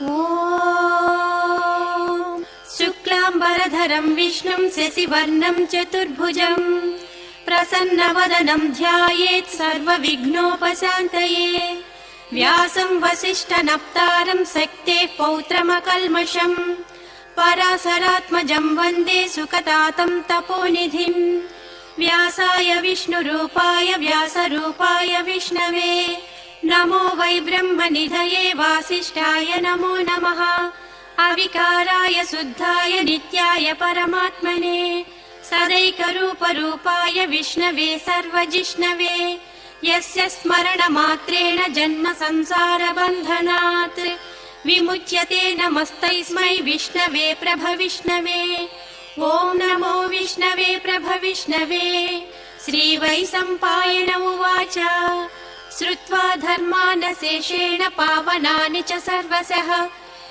ॐ शुक्लाम्बरधरं विष्णुं शशिवर्णं चतुर्भुजं प्रसन्नवदनं ध्यायेत् सर्वविघ्नोपशान्तये व्यासं वसिष्ठनप्तारं शक्तेः पौत्रमकल्मषं पराशरात्मजं वन्दे सुखतातं तपोनिधिं व्यासाय विष्णुरूपाय व्यासरूपाय विष्णवे नमो वै ब्रह्मनिधये वासिष्ठाय नमो नमः अविकाराय शुद्धाय नित्याय परमात्मने सदैकरूपरूपाय विष्णवे सर्वजिष्णवे यस्य स्मरणमात्रेण जन्म संसारबन्धनात् विमुच्यते नमस्तस्मै विष्णवे प्रभविष्णवे ॐ नमो विष्णवे प्रभविष्णवे श्रीवैशम्पायन उवाच श्रुत्वा धर्मानशेषेण पावनानि च सर्वशः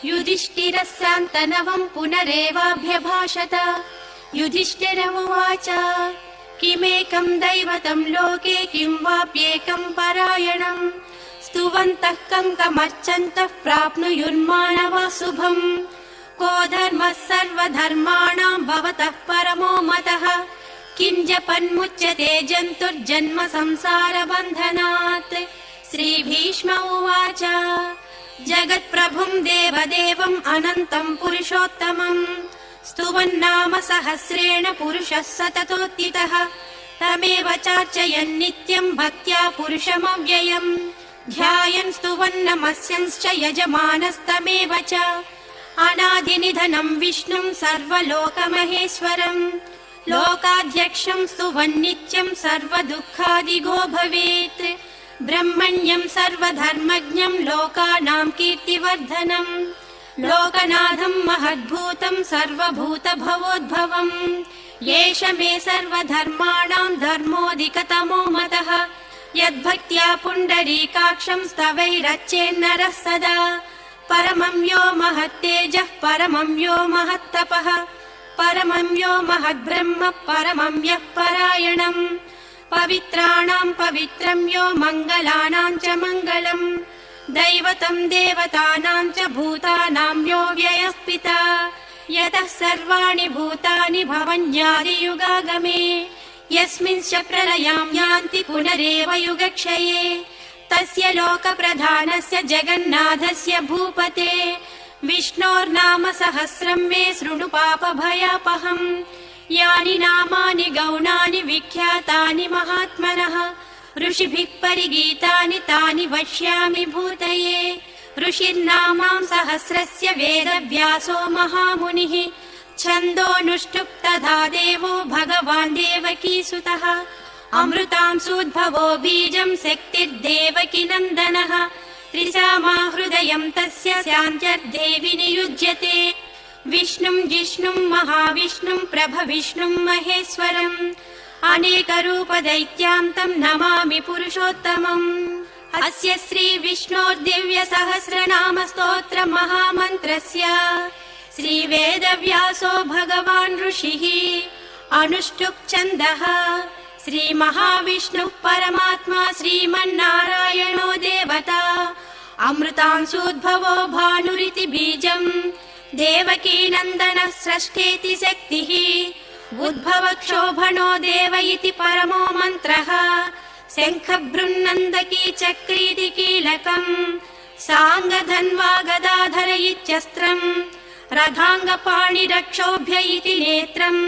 युधिष्ठिरस्यान्तनवं पुनरेवाभ्यभाषत युधिष्ठिर उवाच किमेकं दैवतं लोके किं वाप्येकं परायणं स्तुवन्तः कङ्कमर्चन्तः प्राप्नुयुर्मानवा शुभम् को धर्मः सर्वधर्माणां भवतः परमो मतः किं जपन्मुच्यते जन्तुर्जन्म संसारबन्धनात् श्रीभीष्म उवाच जगत्प्रभुं देवदेवम् अनन्तं पुरुषोत्तमम् स्तुवन्नाम सहस्रेण पुरुषः सततोत्थितः तमेव चार्चयन् नित्यं भक्त्या पुरुषमव्ययम् ध्यायन् स्तुवन्नमस्यंश्च यजमानस्तमेव च अनादिनिधनं विष्णुं सर्वलोकमहेश्वरम् लोकाध्यक्षं स्तुवन्नित्यं सर्वदुःखादिगो भवेत् ब्रह्मण्यं सर्वधर्मज्ञं लोकानां कीर्तिवर्धनम् लोकनाथं महद्भूतं सर्वभूतभवोद्भवम् एष मे सर्वधर्माणां धर्मोऽधिकतमो मतः यद्भक्त्या पुण्डरीकाक्षं स्तवैरच्चेन्नरः सदा परमं यो महत्तेजः परमं यो महत्तपः परमं यो महद्ब्रह्म परमं यः परायणम् पवित्राणां पवित्रं यो मङ्गलानां च मङ्गलम् दैवतं देवतानां च भूतानां यो व्ययः पिता यतः सर्वाणि भूतानि भवन्यादियुगागमे यस्मिंश्च प्रलयां यान्ति पुनरेव युगक्षये तस्य लोकप्रधानस्य जगन्नाथस्य भूपते विष्णोर्नाम सहस्रं मे शृणु पापभयापहम् यानि नामानि गौणानि विख्यातानि महात्मनः ऋषिभिः परिगीतानि तानि वक्ष्यामि भूतये ऋषिर्नामां सहस्रस्य वेदव्यासो महामुनिः छन्दोऽनुष्टुप् तथा देवो भगवान् देवकीसुतः अमृतांसूद्भवो बीजं शक्तिर्देवकी नन्दनः त्रिसामा हृदयं तस्य शान्त्यर्धे नियुज्यते विष्णुं जिष्णुं महाविष्णुं प्रभविष्णुं महेश्वरम् अनेकरूपदैत्यान्तं नमामि पुरुषोत्तमम् अस्य श्रीविष्णोर्दिव्यसहस्रनाम स्तोत्र महामन्त्रस्य श्रीवेदव्यासो भगवान् ऋषिः अनुष्टुप् छन्दः श्रीमहाविष्णुः परमात्मा श्रीमन्नारायणो देवता अमृतांशूद्भवो भानुरिति बीजम् देवकी नन्दनः स्रष्टेति शक्तिः उद्भवक्षोभणो देव इति परमो मन्त्रः शङ्खबृन्नन्दकी चक्रीति कीलकम् साङ्गधन्वा गदाधर इत्यस्त्रम् रथाङ्गपाणिरक्षोभ्य इति नेत्रम्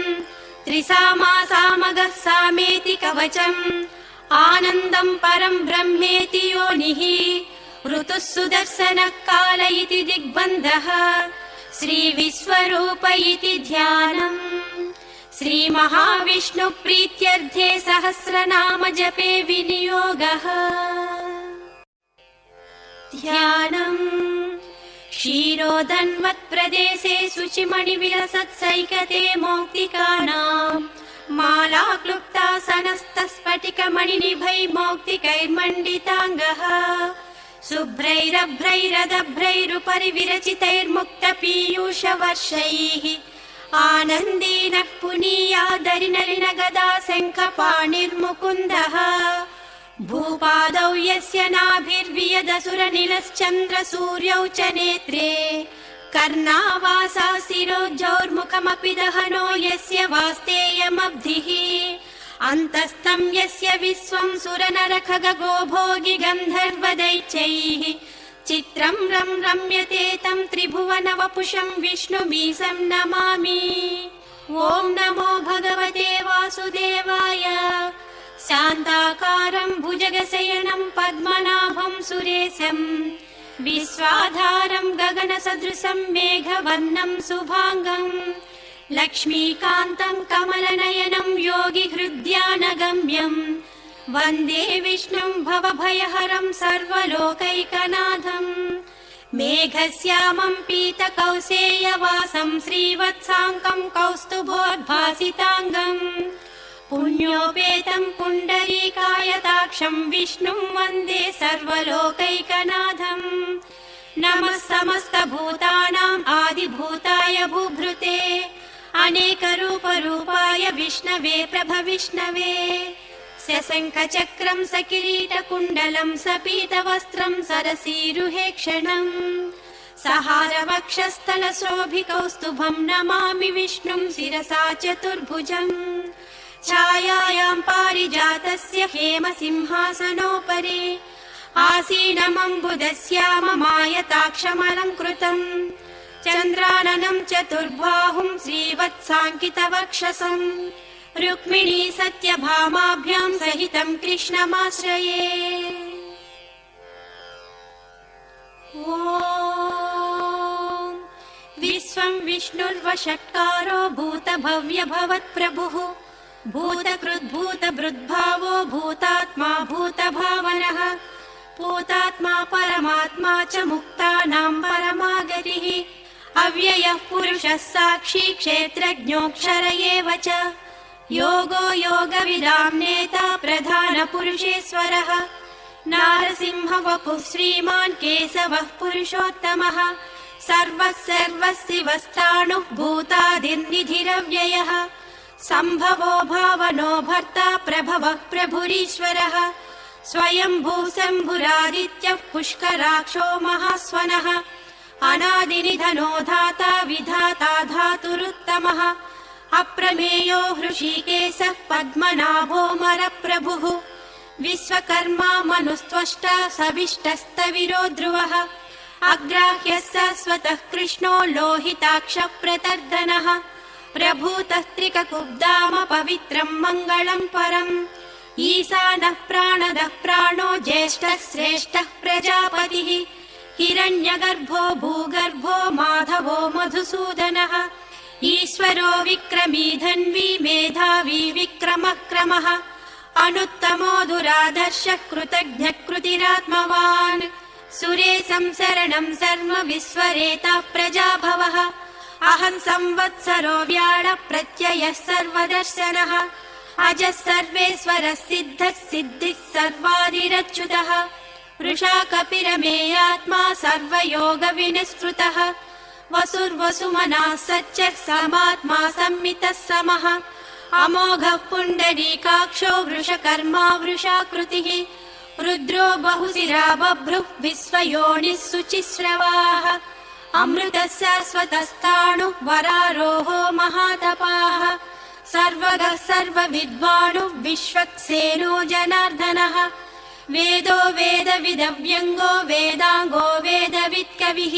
त्रिसामा सामगः सामेति कवचम् आनन्दं परं ब्रह्मेति योनिः ऋतुः सुदर्शनः काल इति दिग्बन्धः श्रीविश्वरूप इति ध्यानम् श्रीमहाविष्णु प्रीत्यर्थे सहस्रनाम जपे विनियोगः ध्यानम् क्षीरोदन्वत्प्रदेशे शुचिमणिविलसत्सैकते मौक्तिकानाम् माला क्लुप्तासनस्तस्फटिकमणिनिभै मौक्तिकैर्मण्डिताङ्गः शुभ्रैरभ्रैरदभ्रैरुपरि विरचितैर्मुक्तपीयूषवर्षैः आनन्दीनः पुनीयादरिनलिन गदा शङ्खपाणिर्मुकुन्दः भूपादौ यस्य नाभिर्वियदसुरनिलश्चन्द्रसूर्यौ च नेत्रे कर्णावासा शिरोज्जौर्मुखमपि दहनो यस्य वास्तेयमब्धिः अन्तस्थं यस्य विश्वं सुरनरखगो भोगि गन्धर्वदैत्यैः चित्रं रम्यते तं त्रिभुवनवपुषं विष्णुमीशं नमामि। ॐ नमो भगवते वासुदेवाय। शान्ताकारं भुजगशयनं पद्मनाभं सुरेशं विश्वाधारं गगनसदृशं मेघवर्णं शुभांगं लक्ष्मीकान्तं कमलनयनं योगिहृद्यानगम्यं वन्दे विष्णुं भवभयहरं सर्वलोकैकनाथं मेघश्यामं पीतकौसेयवासं श्रीवत्साङ्कं कौस्तुभोद्भासिताङ्गं पुण्योपेतं पुण्डरीकायताक्षं विष्णुं वन्दे सर्वलोकैकनाथं नमः समस्तभूतानाम् आदिभूताय भूभृते अनेकरूपरूपाय विष्णवे प्रभविष्णवे शशङ्खचक्रं सकिरीटकुण्डलं सपीतवस्त्रं सरसीरुहेक्षणं सहारवक्षस्थलशोभिकौस्तुभं नमामि विष्णुं शिरसा चतुर्भुजम् छायायां पारिजातस्य हेमसिंहासनोपरि आसीनमम्बुदस्याममायताक्षमलङ्कृतम् चन्द्राननं चतुर्बाहुं श्रीवत्साङ्कितवक्षसं रुक्मिणी सत्यभामाभ्यां सहितं कृष्णमाश्रये। ॐ विश्वं विष्णुर्वषट्कारो भूतभव्यभवत्प्रभुः भूतकृद्भूतभृद्भावो भूतात्मा भूतभावनः भूतात्मा परमात्मा च मुक्तानां परमागतिः अव्ययः पुरुषः साक्षी क्षेत्रज्ञोऽक्षर एव च योगो योगविदां नेता प्रधानपुरुषेश्वरः नारसिंहवपुः श्रीमान् केशवः पुरुषोत्तमः सर्वः सर्वस्यवस्थाणुः भूतादिर्निधिरव्ययः सम्भवो भावनो भर्ता प्रभवः प्रभुरीश्वरः स्वयंभू शम्भुरादित्यः पुष्कराक्षो महास्वनः अनादिनिधनो धाता विधाता धातुरुत्तमः अप्रमेयो हृषीकेशः पद्मनाभो मरप्रभुः विश्वकर्मा मनुस्त्वष्टा सविष्टस्तविरो ध्रुवः अग्राह्यः शाश्वतः कृष्णो लोहिताक्षः प्रतर्दनः प्रभूतः त्रिककुब्धाम पवित्रं मङ्गलं परम् ईशानः प्राणदः प्राणो ज्येष्ठः श्रेष्ठः प्रजापतिः हिरण्यगर्भो भूगर्भो माधवो मधुसूदनः ईश्वरो विक्रमी धन्वी मेधावी विक्रमः क्रमः अनुत्तमो दुरादर्शः कृतज्ञः कृतिरात्मवान् सुरेशं शरणं शर्म विश्वरेता प्रजाभवः अहं संवत्सरो व्याळ प्रत्ययः सर्वदर्शनः अजः सर्वेश्वरः सिद्धः सिद्धिः सर्वादिरच्युतः वृषा कपिरमेयात्मा सर्वयोगविनिष्कृतः वसुर्वसुमनः सच्चः समात्मा संमितः समः अमोघः पुण्डरीकाक्षो वृषकर्मा वृषाकृतिः रुद्रो बहुशिरा बभ्रुः विश्वयोनिः शुचिश्रवाः अमृतः शाश्वतस्थाणुः वरारोहो महातपाः सर्वगः सर्वविद्वानुः विश्वक्सेनो जनार्दनः वेदो वेदविदव्यङ्गो वेदाङ्गो वेदवित्कविः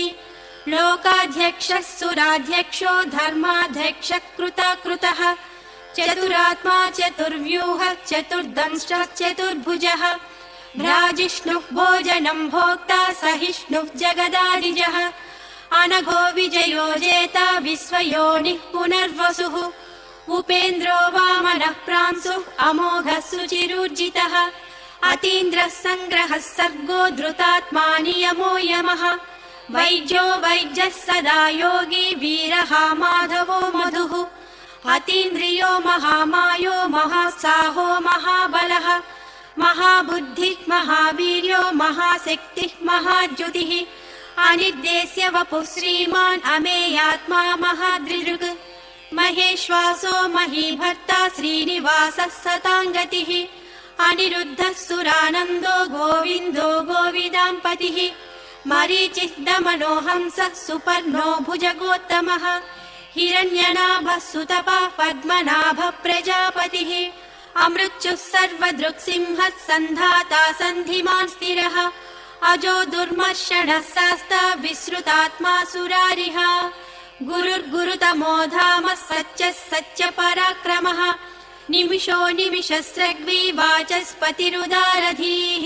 लोकाध्यक्षः सुराध्यक्षो धर्माध्यक्षः कृताकृतः चतुरात्मा चतुर्व्यूहः चतुर्दंष्टः चतुर्भुजः भ्राजिष्णुः भोजनं भोक्ता सहिष्णुः जगदादिजः अनघो विजयो जेता विश्वयोनिः पुनर्वसुः उपेन्द्रो वामनः प्रांशुः अमोघः शुचिरूर्जितः अतीन्द्रः सङ्ग्रहः सर्गो धृतात्मा नियमो यमः वैद्यो वैद्यः सदा योगी वीरः माधवो मधुः अतीन्द्रियो महामायो महासाहो महाबलः महाबुद्धिः महावीर्यो महाशक्तिः महाद्युतिः अनिर्देश्य वपुः श्रीमान् अमेयात्मा महादृदृक् महेश्वासो महीभर्ता श्रीनिवासः सताङ्गतिः अनिरुद्धः सुरानन्दो गोविन्दो गोविदाम्पतिः मरीचिः दमनो हंसः सुपर्णो भुजगोत्तमः हिरण्यनाभः सुतपः पद्मनाभः प्रजापतिः अमृत्युः सर्वदृक्सिंहः सन्धाता सन्धिमान् स्थिरः अजो दुर्मर्षणः शास्ता विश्रुतात्मा सुरारिः गुरुर्गुरुतमो धामः सत्यः सत्यपराक्रमः निमिषो निमिषस्रग्वी वाचस्पतिरुदारधीः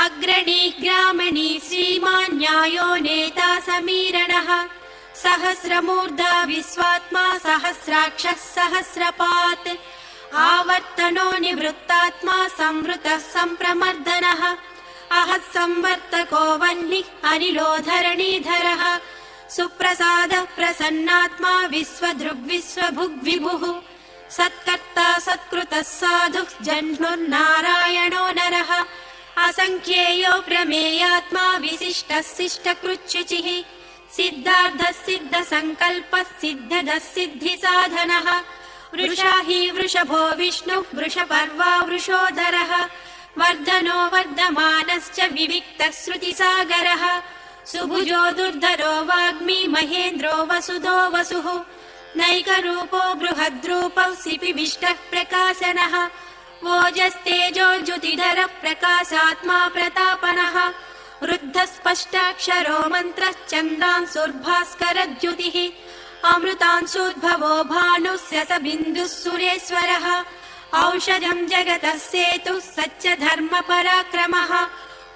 अग्रणीः ग्रामणी श्रीमान् न्यायो नेता समीरणः सहस्रमूर्धा विश्वात्मा सहस्राक्षः सहस्रपात् आवर्तनो निवृत्तात्मा संवृतः सम्प्रमर्दनः अहः संवर्तको वह्निः अनिलो धरणीधरः सुप्रसादः प्रसन्नात्मा विश्वदृग्विश्वभुग्विभुः सत्कर्ता सत्कृतः साधुः जह्नुर्नारायणो नरः असङ्ख्येयो प्रमेयात्मा विशिष्टः शिष्टकृच्छुचिः सिद्धार्थः सिद्धसङ्कल्पः सिद्धदः सिद्धिसाधनः वृषा हि वृषभो विष्णुः वृषपर्वा वृषोदरः वर्धनो वर्धमानश्च विविक्तः श्रुतिसागरः सुभुजो दुर्धरो वाग्मी महेन्द्रो वसुधो वसुः नैकरूपो बृहद्रूपः सिपिविष्टः प्रकाशनः ओजस्तेजोज्युतिधरः प्रकाशात्मा प्रतापनः वृद्धः स्पष्टाक्षरो मन्त्रः चन्द्रांशुर्भास्करद्युतिः अमृतांशोद्भवो भानुस्य स बिन्दुः सुरेश्वरः औषधम् जगतः सेतुः सच्च धर्मपराक्रमः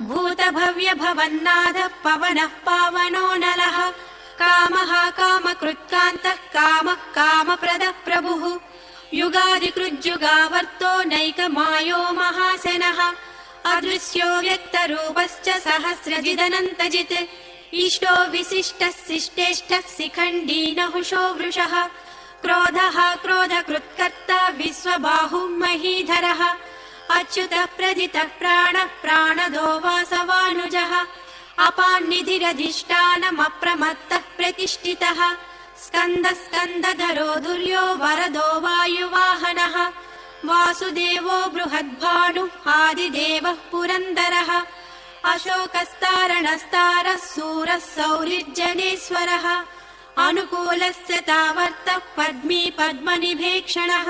भूतभव्यभवन्नाथः पवनः पावनो नलः कामः कामकृत्कान्तः कामः कामप्रदः प्रभुः युगादिकृज्युगावर्तो नैकमायो महासेनः अदृश्यो व्यक्तरूपश्च सहस्रजिदनन्तजित् इष्टो विशिष्टः शिष्टेष्टः शिखण्डी नहुषो वृषः क्रोधः क्रोधकृत्कर्ता विश्वबाहुः महीधरः अच्युतः प्रथितः प्राणः प्राणदो वासवानुजः अपान्निधिरधिष्ठानमप्रमत्तः प्रतिष्ठितः स्कन्दः स्कन्दधरो दुर्यो वरदो वायुवाहनः वासुदेवो बृहद्भानुः आदिदेवः पुरन्दरः अशोकस्तारणस्तारः सूरः सौरिर्जनेश्वरः अनुकूलस्य तावर्तः पद्मी पद्मनिभेक्षणः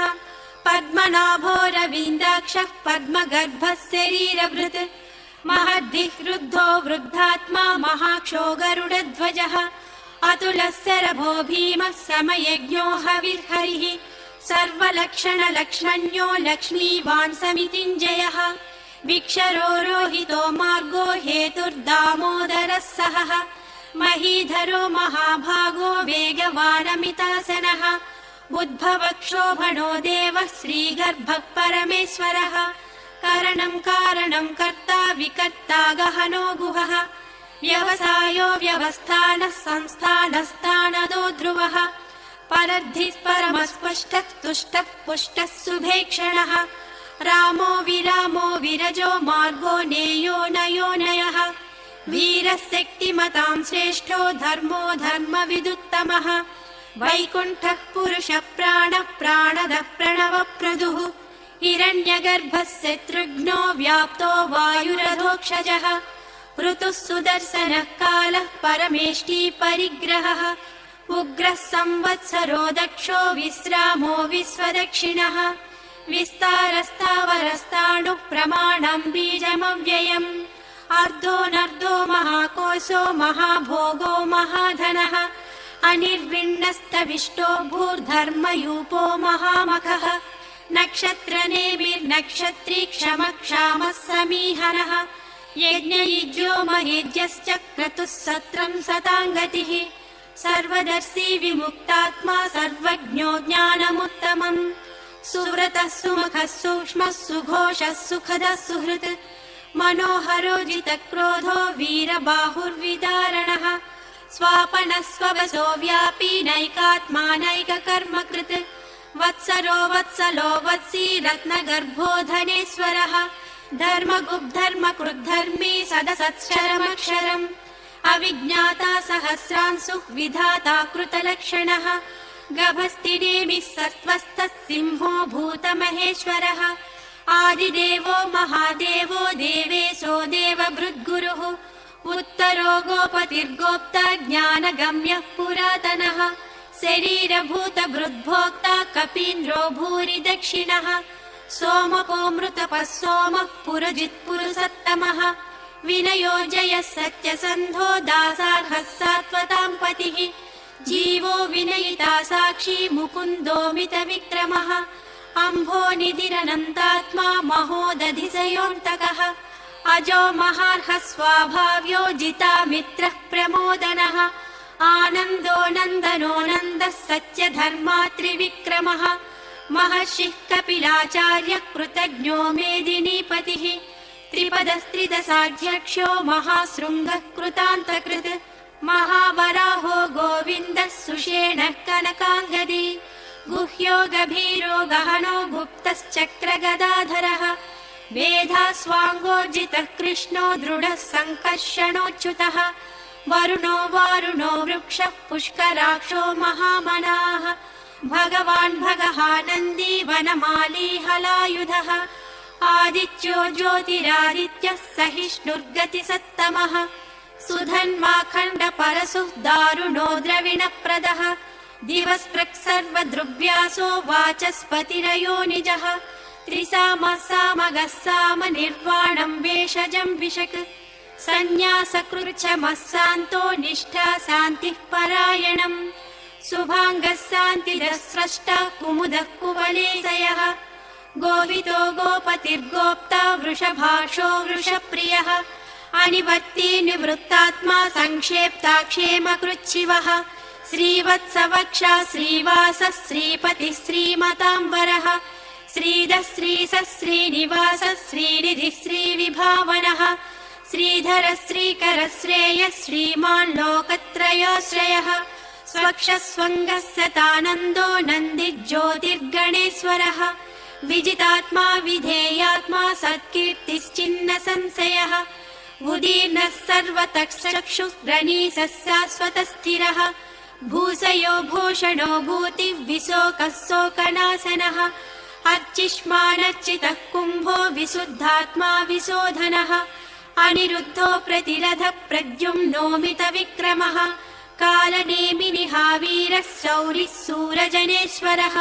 पद्मनाभो रवीन्द्राक्षः पद्मगर्भः शरीरभृत् महद्भिः रुद्धो वृद्धात्मा महाक्षो गरुडध्वजः अतुलः शरभो भीमः समयज्ञो हविर्हरिः सर्वलक्षणलक्ष्मण्यो लक्ष्मीवान् समितिञ्जयः विक्षरो रोहितो मार्गो हेतुर्दामोदरः सहः महीधरो महाभागो वेगवानमितासनः उद्भवक्षोभणो देवः श्रीगर्भः परमेश्वरः करणं कारणं कर्ता विकर्ता गहनो गुहः व्यवसायो व्यवस्थानः संस्थानस्थानदो ध्रुवः परद्धिः परमस्पष्टः तुष्टः पुष्टः सुभेक्षणः रामो विरामो विरजो मार्गो नेयो नयोनयः वीरः शक्तिमतां श्रेष्ठो धर्मो धर्मविदुत्तमः वैकुण्ठः पुरुषः प्राणः प्राणदः प्रणवप्रदुः हिरण्यगर्भः शत्रुघ्नो व्याप्तो वायुरधोक्षजः ऋतुः सुदर्शनः कालः परमेष्टि परिग्रहः उग्रः संवत्सरो दक्षो विश्रामो विश्वदक्षिणः विस्तारस्तावरस्ताणुः प्रमाणम् बीजमव्ययम् अर्धोऽनर्धो महाकोशो महाभोगो महाधनः अनिर्विण्णस्तविष्टो भूर्धर्मयूपो महामखः नक्षत्रनेमिर्नक्षत्री क्षमः क्षामः समीहनः यज्ञयुज्यो महेज्यश्च क्रतुः सत्रम् सताङ्गतिः सर्वदर्शी विमुक्तात्मा सर्वज्ञो ज्ञानमुत्तमम् सुव्रतः सुमुखः सूक्ष्मः सुघोषः सुखदः सुहृत् मनोहरो जितक्रोधो वीरबाहुर्विदारणः स्वापनः स्ववसो व्यापी नैकात्मा नैककर्मकृत् वत्सरो वत्सलो वत्सी रत्नगर्भो धनेश्वरः धर्मगुब्धर्मकृद्धर्मी सदसत्क्षरमक्षरम् अविज्ञाता सहस्रांशुः विधाता कृतलक्षणः गभस्तिनेमिः सत्त्वस्थः सिंहो भूतमहेश्वरः आदिदेवो महादेवो देवेशो देवभृद्गुरुः उत्तरो गोपतिर्गोप्ता ज्ञानगम्यः पुरातनः शरीरभूतभृद्भोक्ता कपीन्द्रो भूरि दक्षिणः सोमपोऽमृतपः सोमः पुरजित्पुरुषत्तमः विनयो जयः सत्यसन्धो दासार्हः सात्वतां पतिः जीवो विनयिता साक्षी मुकुन्दोमितविक्रमः अम्भोनिधिरनन्तात्मा महोदधिसयोऽन्तकः अजो महार्हः स्वाभाव्यो जितामित्रः प्रमोदनः आनन्दो नन्दनो नन्दः सत्यधर्मात्रिविक्रमः महर्षिः कपिलाचार्यः कृतज्ञो मेदिनीपतिः त्रिपदस्त्रिदशाध्यक्षो महाशृङ्गः कृतान्तकृत् महावराहो गोविन्दः सुषेणः कनकाङ्गदी गुह्यो गभीरो गहनो गुप्तश्चक्रगदाधरः वेधास्वाङ्गोर्जितः कृष्णो दृढः सङ्कर्षणोच्युतः वरुणो वारुणो वृक्षः पुष्कराक्षो महामनाः भगवान् भगहानन्दी वनमाली हलायुधः आदित्यो ज्योतिरादित्यः सहिष्णुर्गतिसत्तमः सुधन्वाखण्डपरशुः दारुणो द्रविणप्रदः दिवस्पृक् सर्वदृग्व्यासो वाचस्पतिरयो निजः त्रिसामः सामगः सामनिर्वाणं वेषजं विशक् सन्न्यासकृच्छमः सान्तो निष्ठा शान्तिः परायणम् शुभाङ्गः शान्तिदः स्रष्टा कुमुदः कुवलेशयः गोवितो गोपतिर्गोप्ता वृषभाक्षो वृषप्रियः अनिवर्ती निवृत्तात्मा संक्षेप्ताक्षेमकृच्छिवः श्रीवत्सवक्षा श्रीवासः श्रीपतिः श्रीमताम्बरः श्रीधः श्रीसः श्रीनिवासः श्रीनिधिः श्रीविभावनः श्रीधरः श्रीकरः श्रेयः श्रीमान् लोकत्रयाश्रयः स्वक्षः स्वङ्गः सतानन्दो नन्दिज्योतिर्गणेश्वरः विजितात्मा विधेयात्मा सत्कीर्तिश्चिन्न संशयः उदीर्णः सर्वतश्चक्षुः शाश्वतस्थिरः भूषयो भूषणो भूतिर्विशोकः शोकनाशनः अर्चिष्मानर्चितः कुम्भो विशुद्धात्मा विशोधनः अनिरुद्धो प्रतिरथः प्रद्युम्नोमितविक्रमः कालनेमिनिहावीरः शौरिः सूरजनेश्वरः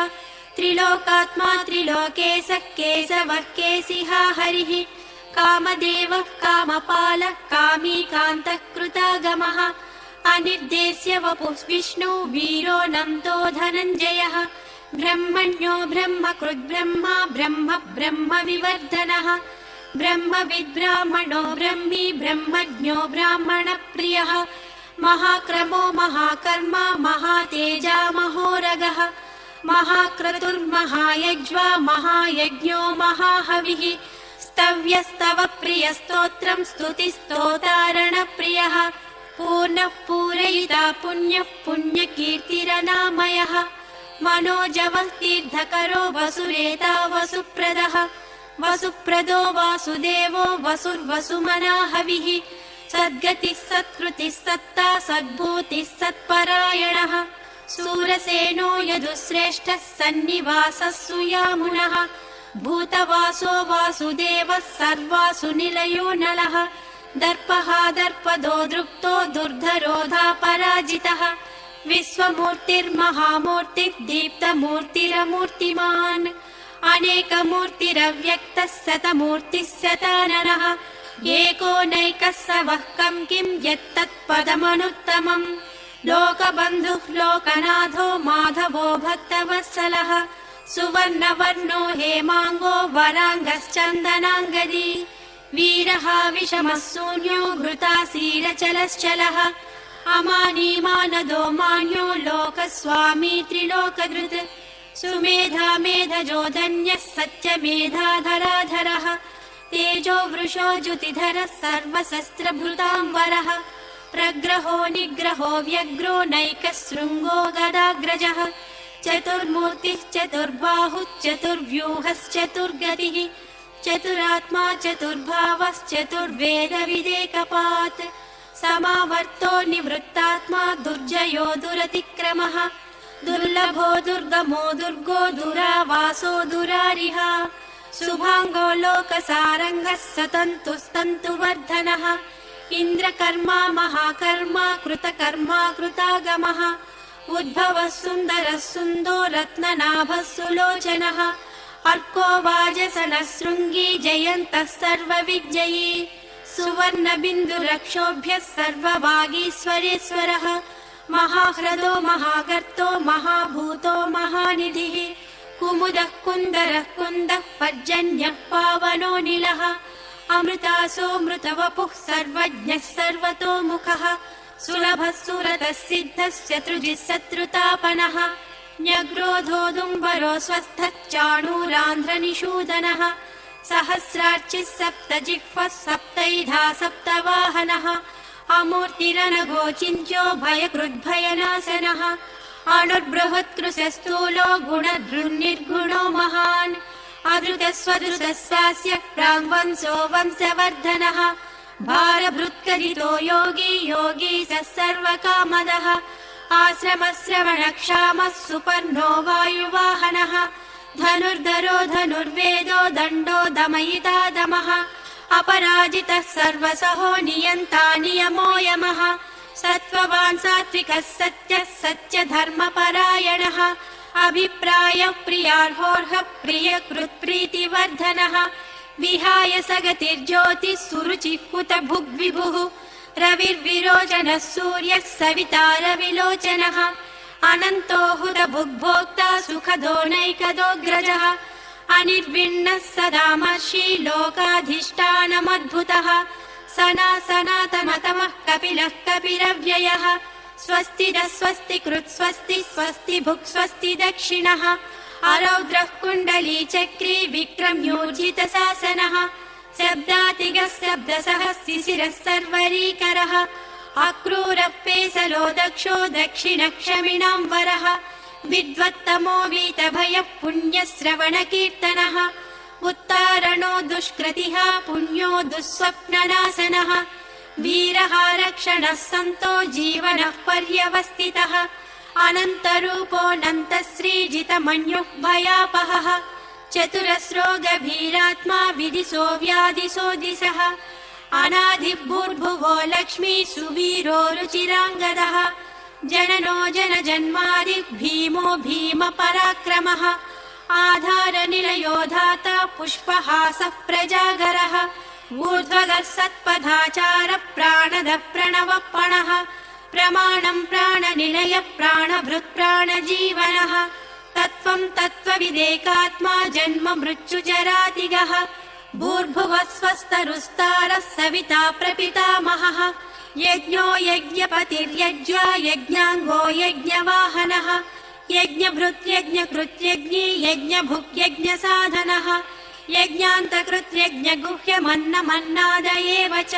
त्रिलोकात्मा त्रिलोकेशः केशवः केशिहा हरिः कामदेवः कामपालः कामीकान्तः कृतागमः अनिर्देश्य वपुः विष्णु वीरो नन्दो धनञ्जयः ब्रह्मण्यो ब्रह्मकृद्ब्रह्मा ब्रह्म ब्रह्म विवर्धनः ब्रह्मविद्ब्राह्मणो ब्रह्मी ब्रह्मज्ञो ब्राह्मणप्रियः महाक्रमो महाकर्मा महातेजा महोरगः महाक्रतुर्महायज्वा महायज्ञो महाहविः स्तव्यस्तव प्रियस्तोत्रं स्तुतिस्तोतारणप्रियः पूर्णः पूरयिता पुण्यः पुण्यकीर्तिरनामयः मनोजवः तीर्थकरो वसुरेता वसुप्रदः वसुप्रदो वासुदेवो वसुर्वसुमनाहविः सद्गतिः सत्कृतिः सत्ता सद्भूतिः सत्परायणः सूरसेनो यदुश्रेष्ठः सन्निवासः सुयामुनः भूतवासो वासुदेवः सर्वासु निलयो नलः दर्पः दर्पदो दृप्तो दुर्धरोधा पराजितः विश्वमूर्तिर्महामूर्तिः दीप्तमूर्तिरमूर्तिमान् अनेकमूर्तिरव्यक्तः शतमूर्तिः शताननः एको नैकः स वः कं किं यत्तत्पदमनुत्तमम् लोकबन्धुः लोकनाथो माधवो भक्तवत्सलः सुवर्णवर्णो हेमाङ्गो वराङ्गश्चन्दनाङ्गदी वीरः विषमः शून्यो घृतासीरचलश्चलः अमानीमानदो मान्यो लोकस्वामी त्रिलोकधृत् सुमेधा मेधजो धन्यः सत्यमेधाधराधरः तेजो वृषो ज्युतिधरः सर्वशस्त्रभृताम्बरः प्रग्रहो निग्रहो व्यग्रो नैकशृङ्गो गदाग्रजः चतुर्मूर्तिः चतुर्बाहुश्चतुर्व्यूहश्चतुर्गतिः चतुरात्मा चतुर्भावश्चतुर्वेदविदेकपात् समावर्तो निवृत्तात्मा दुर्जयो दुरतिक्रमः दुर्लभो दुर्गमो दुर्गो दुरावासो दुरारिः शुभाङ्गो लोकसारङ्गः सतन्तुस्तन्तुवर्धनः इन्द्रकर्मा महाकर्मा कृतकर्मा कृतागमः उद्भवः सुन्दरः सुन्दो रत्ननाभः सुलोचनः अर्को वाजसनः शृङ्गी जयन्तः सर्वविजयी सुवर्णबिन्दुरक्षोभ्यः सर्वभागीश्वरेश्वरः महाह्रदो महागर्तो महाभूतो महानिधिः कुमुदः कुन्दरः कुन्दः पर्जन्यः पावनो नीलः अमृतासोऽमृतवपुः सर्वज्ञः सर्वतोमुखः सुलभः सुरतः सिद्धः शत्रुजिः शत्रुतापनः न्यग्रोधोदुम्बरो स्वस्थः चाणूरान्ध्रनिषूदनः सहस्रार्चिः सप्तजिह्वः सप्तैधा सप्तवाहनः अमूर्तिरनघोचिन्त्यो भयकृद्भयनाशनः अणुर्बृहत्कृशस्थूलो गुणधृन्निर्गुणो महान् अधृतस्वधृतस्वास्य प्राङ्वंशो वंशवर्धनः भारभृत्करितो योगी योगी स सर्वकामदः आश्रमश्रवणक्षामः सुपर्णो वायुवाहनः धनुर्धरो धनुर्वेदो दण्डो दमयिता दमः अपराजितः सर्वसहो नियन्ता नियमो यमः सत्त्ववान् सात्विकः सत्यः सत्यधर्मपरायणः अभिप्रायः प्रियार्होर्हः प्रियकृत्प्रीतिवर्धनः विहाय सगतिर्ज्योतिः सुरुचिः हुतभुग्विभुः रविर्विरोचनः सूर्यः सविता रविलोचनः अनन्तो हुतभुग्भोक्ता सुखदो नैकदोऽग्रजः अनिर्विण्णः सदामर्षि लोकाधिष्ठानमद्भुतः सनातनतमः कपिलः कपिरव्ययः स्वस्तिदः स्वस्तिकृत् स्वस्ति स्वस्ति भुक् स्वस्ति दक्षिणः अरौद्रः कुण्डली चक्री विक्रम्योर्जितशासनः शब्दातिगः शब्दसः शिशिरः सर्वरीकरः अक्रूरः पेसलो दक्षो दक्षिणक्षमिणां वरः विद्वत्तमो वीतभयः पुण्यश्रवणकीर्तनः उत्तारणो दुष्कृतिः पुण्यो दुःस्वप्ननाशनः वीरः रक्षणः सन्तो जीवनः पर्यवस्थितः अनन्तरूपोऽनन्तश्रीजितमन्युः भयापहः चतुरस्रो गभीरात्मा विदिशो व्याधिशो दिशः अनादिभूर्भुवो लक्ष्मी सुवीरो रुचिराङ्गदः जननो जनजन्मादिः भीमो भीमपराक्रमः आधारनिलयो धाता पुष्पहासः प्रजागरः ऊर्ध्वगः सत्पथाचारः प्राणदः प्रणवपणः प्रमाणं प्राणनिलयः प्राणभृत् प्राणजीवनः तत्त्वं तत्त्वविदेकात्मा जन्म मृत्युजरातिगः भूर्भुवः स्वस्तरुस्तारः सविता प्रपितामहः यज्ञो यज्ञपतिर्यज्ञा यज्ञाङ्गो यज्ञवाहनः यज्ञभृत् यज्ञकृत् यज्ञी यज्ञभुक् यज्ञसाधनः यज्ञान्तकृत् यज्ञगुह्यमन्नमन्नाद एव च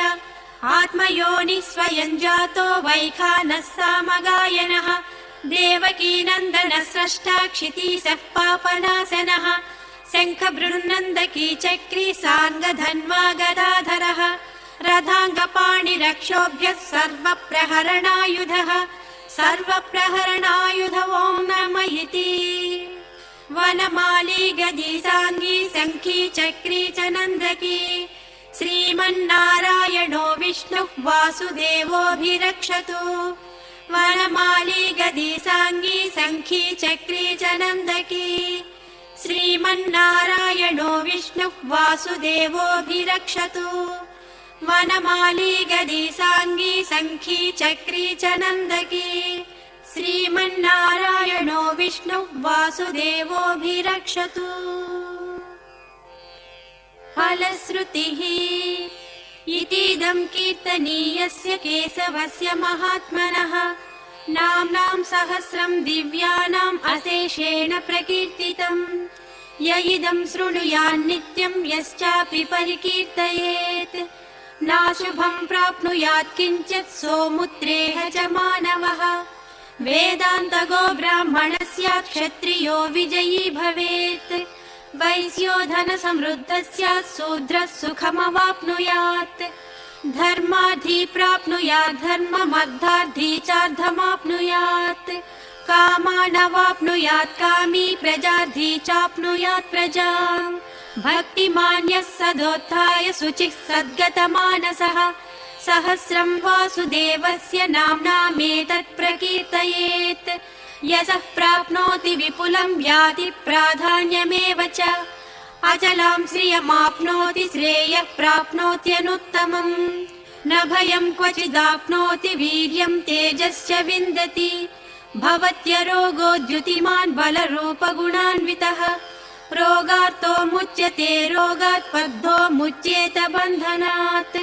आत्मयोनिः स्वयं जातो वैखानः सामगायनः देवकीनन्दनः स्रष्टा क्षितीशः पापनाशनः शङ्खबृन्नन्दकी चक्री साङ्गधन्वा गदाधरः रथाङ्गपाणिरक्षोभ्यः सर्वप्रहरणायुधः सर्वप्रहरणायुध ॐ नमः इति वनमाली गदी साङ्गी शङ्खी चक्री च नन्दकी श्रीमन्नारायणो विष्णुः वासुदेवोऽभिरक्षतु वनमाली गदी साङ्गी शङ्खी चक्री च नन्दकी श्रीमन्नारायणो विष्णुः वासुदेवोऽभिरक्षतु वनमाली गदी साङ्गी शङ्खी चक्री च नन्दकी श्रीमन्नारायणो विष्णुः वासुदेवोऽभिरक्षतु फलश्रुतिः इतीदं कीर्तनीयस्य केशवस्य महात्मनः नाम्नां सहस्रं दिव्यानाम् अशेषेण प्रकीर्तितम् य इदं शृणुयान्नित्यं यश्चापि परिकीर्तयेत् नाशुभं प्राप्नुयात् किञ्चित् सोमुत्रेह च मानवः वेदान्तगो ब्राह्मणः स्यात् क्षत्रियो विजयी भवेत् वैश्यो धनसमृद्धः स्यात् शूद्रः सुखमवाप्नुयात् धर्मार्थी प्राप्नुयात् धर्ममर्थार्थी चार्धमाप्नुयात् कामानवाप्नुयात् कामी प्रजार्थी चाप्नुयात् प्रजाम् भक्तिमान्यः सदोत्थाय शुचिः सद्गतमानसः सहस्रं वासुदेवस्य नाम्नामेतत् प्रकीर्तयेत् यशः प्राप्नोति विपुलं याति प्राधान्यमेव च अचलां श्रियमाप्नोति श्रेयः प्राप्नोत्यनुत्तमम् न भयं क्वचिदाप्नोति वीर्यं तेजश्च विन्दति भवत्यरोगो द्युतिमान् बलरूपगुणान्वितः रोगार्तो मुच्यते रोगात् बद्धो मुच्येत बन्धनात्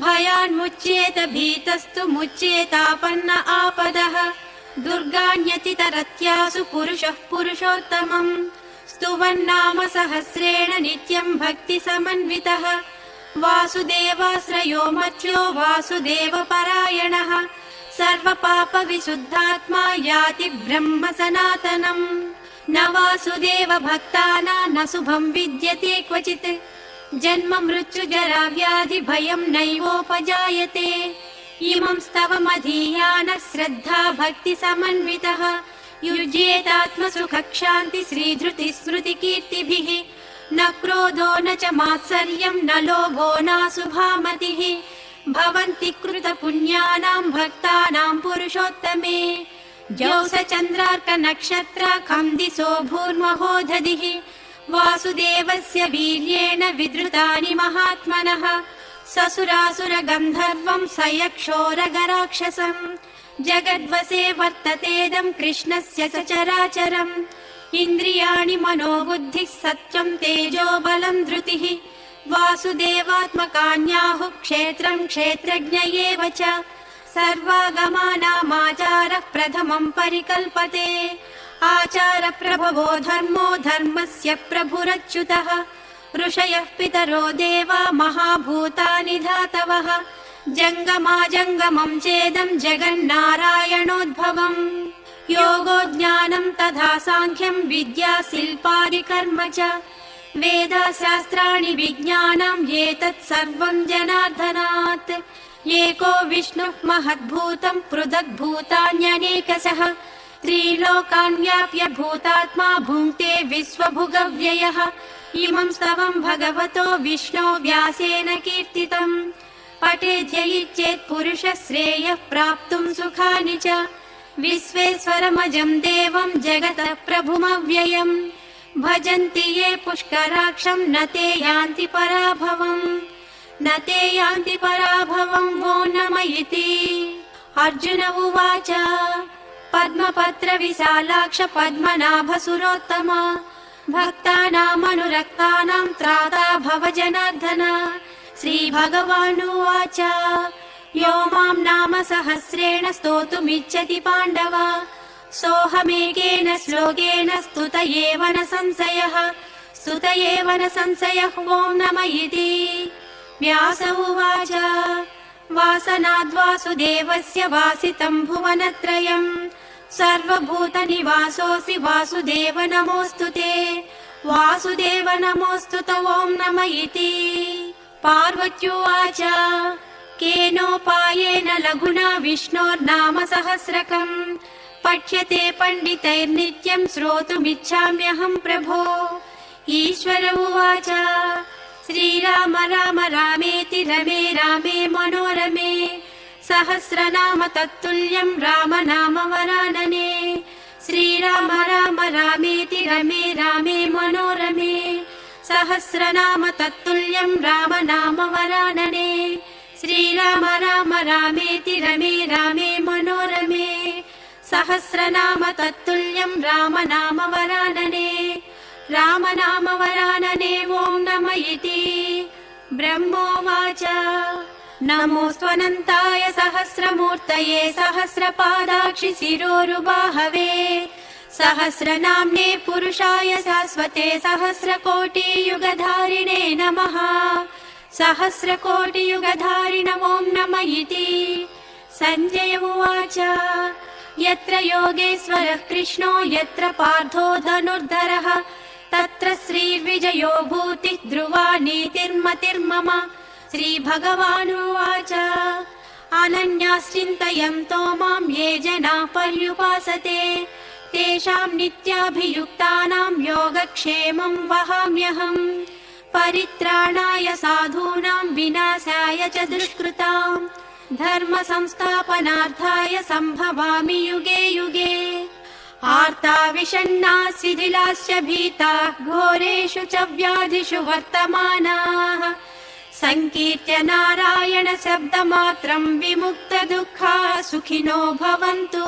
भयान्मुच्येत भीतस्तु मुच्येतापन्न आपदः दुर्गाण्यतितरत्यासु पुरुषः पुरुषोत्तमम् स्तुवन्नाम सहस्रेण नित्यं भक्तिसमन्वितः वासुदेवाश्रयो मर्त्यो वासुदेवपरायणः सर्वपापविशुद्धात्मा याति ब्रह्म सनातनम् न वासुदेव भक्तानां न शुभं विद्यते क्वचित् जन्म मृत्युजरा व्याधि भयं नैवोपजायते इमं स्तवमधीयानः श्रद्धा भक्तिसमन्वितः युज्येतात्मसुखक्षान्ति श्रीधृतिस्मृतिकीर्तिभिः न क्रोधो न च मात्सर्यं न लोभो नाशुभामतिः भवन्ति कृतपुण्यानां भक्तानां पुरुषोत्तमे ज्यौषचन्द्रार्कनक्षत्राखं दिशो भूर्महोदधिः वासुदेवस्य वीर्येण विद्रुतानि महात्मनः ससुरासुरगन्धर्वं सयक्षोरगराक्षसम् जगद्वसे वर्ततेदं कृष्णस्य सचराचरम् इन्द्रियाणि मनोबुद्धिः सत्यं तेजो बलं धृतिः वासुदेवात्मकान्याहुः क्षेत्रं क्षेत्रज्ञ एव च सर्वागमानामाचारः प्रथमं परिकल्पते आचारप्रभवो धर्मो धर्मस्य प्रभुरच्युतः ऋषयः पितरो देवा महाभूतानि धातवः जङ्गमाजङ्गमं चेदं जगन्नारायणोद्भवम् योगो ज्ञानं तथा साङ्ख्यं विद्या शिल्पादिकर्म च वेदशास्त्राणि विज्ञानम् एतत् सर्वं जनार्दनात् एको विष्णुः महद्भूतं पृथग्भूतान्यनेकशः त्रिलोकान् व्याप्य भूतात्मा भुङ्क्ते विश्वभुगव्ययः इमं स्तवं भगवतो विष्णो व्यासेन कीर्तितम् पठेद्यैच्छेत् पुरुषः श्रेयः प्राप्तुं सुखानि च विश्वेश्वरमजं देवं जगतः प्रभुमव्ययम् भजन्ति ये पुष्कराक्षं न ते यान्ति पराभवम् न ते यान्ति पराभवम् वो नम इति अर्जुन उवाच पद्मपत्र विशालाक्ष पद्मनाभसुरोत्तम भक्तानामनुरक्तानां त्राता भव जनार्दन श्रीभगवानुवाच यो मां नाम सहस्रेण स्तोतुमिच्छति पाण्डव सोऽहमेकेन श्लोकेन स्तुत एव न संशयः ॐ नम इति व्यास उवाच वासनाद्वासुदेवस्य वासितं भुवनत्रयम् सर्वभूतनिवासोऽसि वासुदेव नमोऽस्तु ते वासुदेव नमोऽस्तु ॐ नम इति पार्वत्युवाच केनोपायेन लघुना विष्णोर्नाम सहस्रकम् पठ्यते पण्डितैर्नित्यं श्रोतुमिच्छाम्यहं प्रभो ईश्वर उवाच श्रीराम राम रामेति रमे रामे मनोरमे सहस्रनाम तत्तुल्यं राम नाम वरानने श्रीराम राम रामेति रमे रामे मनोरमे सहस्रनाम तत्तुल्यं राम नाम वरानने श्रीराम राम रामेति रमे रामे मनोरमे सहस्रनाम तत्तुल्यं राम नाम वरानने राम नाम वरानने ॐ नम इति ब्रह्मोवाच नमोऽस्त्वनन्ताय सहस्रमूर्तये सहस्रपादाक्षि शिरोरुबाहवे सहस्रनाम्ने पुरुषाय शाश्वते सहस्रकोटियुगधारिणे नमः सहस्रकोटियुगधारिण ॐ नम इति सञ्जय उवाच यत्र योगेश्वरः कृष्णो यत्र पार्थो धनुर्धरः तत्र श्रीर्विजयो भूतिः ध्रुवा नीतिर्मतिर्मम श्रीभगवानुवाच अनन्याश्चिन्तयन्तो मां ये जनाः पर्युपासते तेषां नित्याभियुक्तानां योगक्षेमं वहाम्यहम् परित्राणाय साधूनां विनाशाय च दुष्कृताम् धर्म संस्थापनार्थाय सम्भवामि युगे युगे आर्ता विषण्णा शिथिलाश्च भीताः घोरेषु च व्याधिषु वर्तमानाः संकीर्त्य नारायण शब्दमात्रं विमुक्त दुःखाः सुखिनो भवन्तु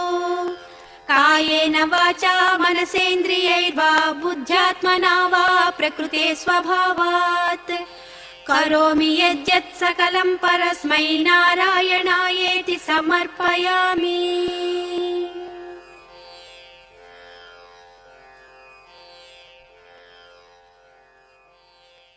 कायेन वाचा मनसेन्द्रियैर्वा बुद्ध्यात्मना वा प्रकृते स्वभावात् करोमि यद्यत् सकलं परस्मै नारायणायेति समर्पयामि।